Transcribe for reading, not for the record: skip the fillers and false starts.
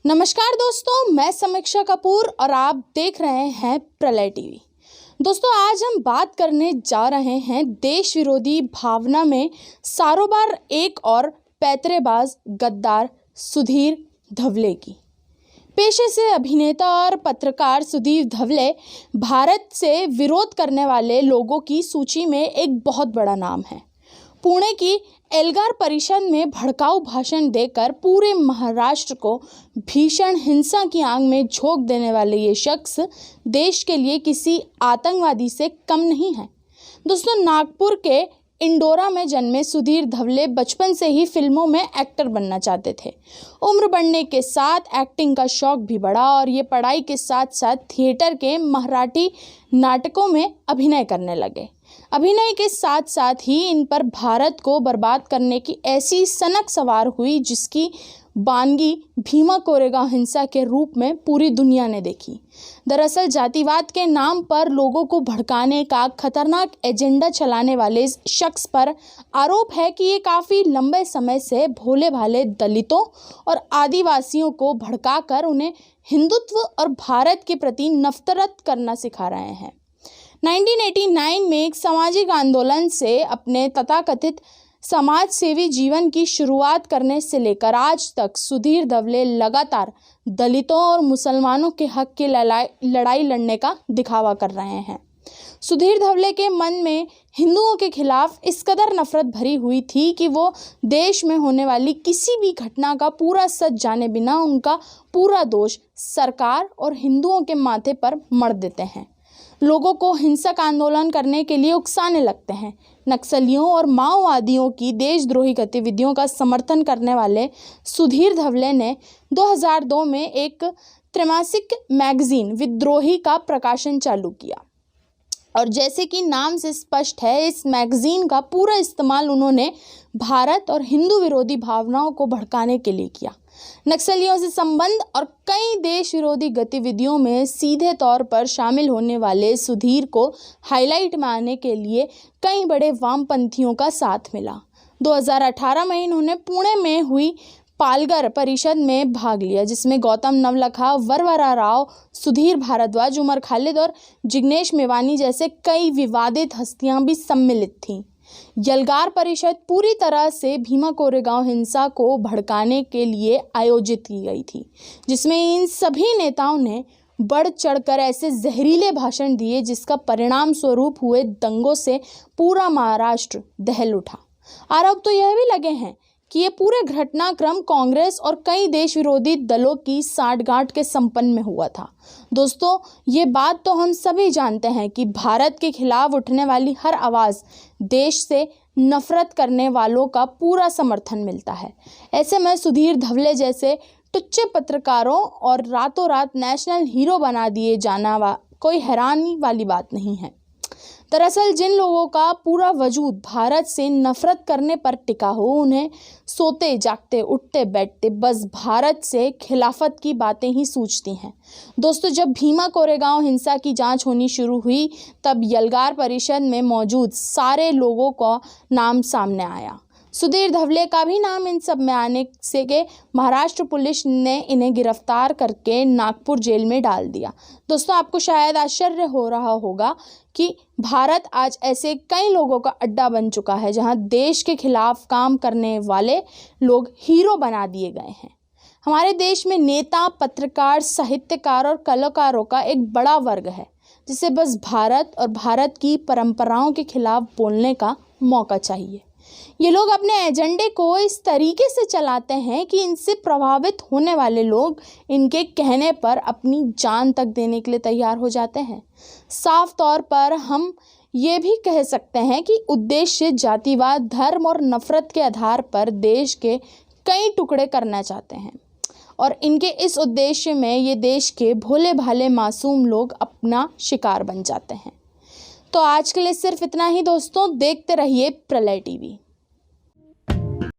नमस्कार दोस्तों, मैं समीक्षा कपूर और आप देख रहे हैं प्रलय टीवी। दोस्तों, आज हम बात करने जा रहे हैं देश विरोधी भावना में सारोबार एक और पैतरेबाज गद्दार सुधीर धवले की। पेशे से अभिनेता और पत्रकार सुधीर धवले भारत से विरोध करने वाले लोगों की सूची में एक बहुत बड़ा नाम है। पुणे की एल्गार परिषद में भड़काऊ भाषण देकर पूरे महाराष्ट्र को भीषण हिंसा की आग में झोंक देने वाले ये शख्स देश के लिए किसी आतंकवादी से कम नहीं है। दोस्तों, नागपुर के इंडोरा में जन्मे सुधीर धवले बचपन से ही फिल्मों में एक्टर बनना चाहते थे। उम्र बढ़ने के साथ एक्टिंग का शौक भी बढ़ा और ये पढ़ाई के साथ साथ थिएटर के मराठी नाटकों में अभिनय करने लगे। अभिनय के साथ साथ ही इन पर भारत को बर्बाद करने की ऐसी सनक सवार हुई जिसकी बानगी भीमा कोरेगांव हिंसा के रूप में पूरी दुनिया ने देखी। दरअसल जातिवाद के नाम पर लोगों को भड़काने का खतरनाक एजेंडा चलाने वाले इस शख्स पर आरोप है कि ये काफ़ी लंबे समय से भोले भाले दलितों और आदिवासियों को भड़काकर उन्हें हिंदुत्व और भारत के प्रति नफरत करना सिखा रहे हैं। 1989 में एक सामाजिक आंदोलन से अपने तथाकथित समाज सेवी जीवन की शुरुआत करने से लेकर आज तक सुधीर धवले लगातार दलितों और मुसलमानों के हक की लड़ाई लड़ने का दिखावा कर रहे हैं। सुधीर धवले के मन में हिंदुओं के खिलाफ इस कदर नफरत भरी हुई थी कि वो देश में होने वाली किसी भी घटना का पूरा सच जाने बिना उनका पूरा दोष सरकार और हिंदुओं के माथे पर मढ़ देते हैं। लोगों को हिंसक आंदोलन करने के लिए उकसाने लगते हैं। नक्सलियों और माओवादियों की देशद्रोही गतिविधियों का समर्थन करने वाले सुधीर धवले ने 2002 में एक त्रैमासिक मैगजीन विद्रोही का प्रकाशन चालू किया और जैसे कि नाम से स्पष्ट है, इस मैगजीन का पूरा इस्तेमाल उन्होंने भारत और हिंदू विरोधी भावनाओं को भड़काने के लिए किया। नक्सलियों से संबंध और कई देश विरोधी गतिविधियों में सीधे तौर पर शामिल होने वाले सुधीर को हाईलाइट में आने के लिए कई बड़े वामपंथियों का साथ मिला। 2018 में इन्होंने पुणे में हुई पालघर परिषद में भाग लिया, जिसमें गौतम नवलखा, वरवरा राव, सुधीर भारद्वाज, उमर खालिद और जिग्नेश मेवानी जैसे कई विवादित हस्तियां भी सम्मिलित थीं। एल्गार परिषद पूरी तरह से भीमा कोरेगांव हिंसा को भड़काने के लिए आयोजित की गई थी, जिसमें इन सभी नेताओं ने बढ़ चढ़कर ऐसे जहरीले भाषण दिए जिसका परिणाम स्वरूप हुए दंगों से पूरा महाराष्ट्र दहल उठा। आरोप तो यह भी लगे हैं कि ये पूरे घटनाक्रम कांग्रेस और कई देश विरोधी दलों की साठगांठ के संपन्न में हुआ था। दोस्तों, ये बात तो हम सभी जानते हैं कि भारत के खिलाफ उठने वाली हर आवाज़ देश से नफरत करने वालों का पूरा समर्थन मिलता है। ऐसे में सुधीर धवले जैसे टुच्चे पत्रकारों और रातों रात नेशनल हीरो बना दिए जाना कोई हैरानी वाली बात नहीं है। दरअसल जिन लोगों का पूरा वजूद भारत से नफरत करने पर टिका हो, उन्हें सोते जागते उठते बैठते बस भारत से खिलाफत की बातें ही सूझती हैं। दोस्तों, जब भीमा कोरेगांव हिंसा की जांच होनी शुरू हुई तब एल्गार परिषद में मौजूद सारे लोगों का नाम सामने आया। सुधीर धवले का भी नाम इन सब में आने से के महाराष्ट्र पुलिस ने इन्हें गिरफ्तार करके नागपुर जेल में डाल दिया। दोस्तों, आपको शायद आश्चर्य हो रहा होगा कि भारत आज ऐसे कई लोगों का अड्डा बन चुका है जहां देश के खिलाफ काम करने वाले लोग हीरो बना दिए गए हैं। हमारे देश में नेता, पत्रकार, साहित्यकार और कलाकारों का एक बड़ा वर्ग है जिसे बस भारत और भारत की परंपराओं के खिलाफ बोलने का मौका चाहिए। ये लोग अपने एजेंडे को इस तरीके से चलाते हैं कि इनसे प्रभावित होने वाले लोग इनके कहने पर अपनी जान तक देने के लिए तैयार हो जाते हैं। साफ तौर पर हम ये भी कह सकते हैं कि उद्देश्य जातिवाद, धर्म और नफरत के आधार पर देश के कई टुकड़े करना चाहते हैं और इनके इस उद्देश्य में ये देश के भोले भाले मासूम लोग अपना शिकार बन जाते हैं। तो आज के लिए सिर्फ इतना ही दोस्तों। देखते रहिए प्रलय टीवी।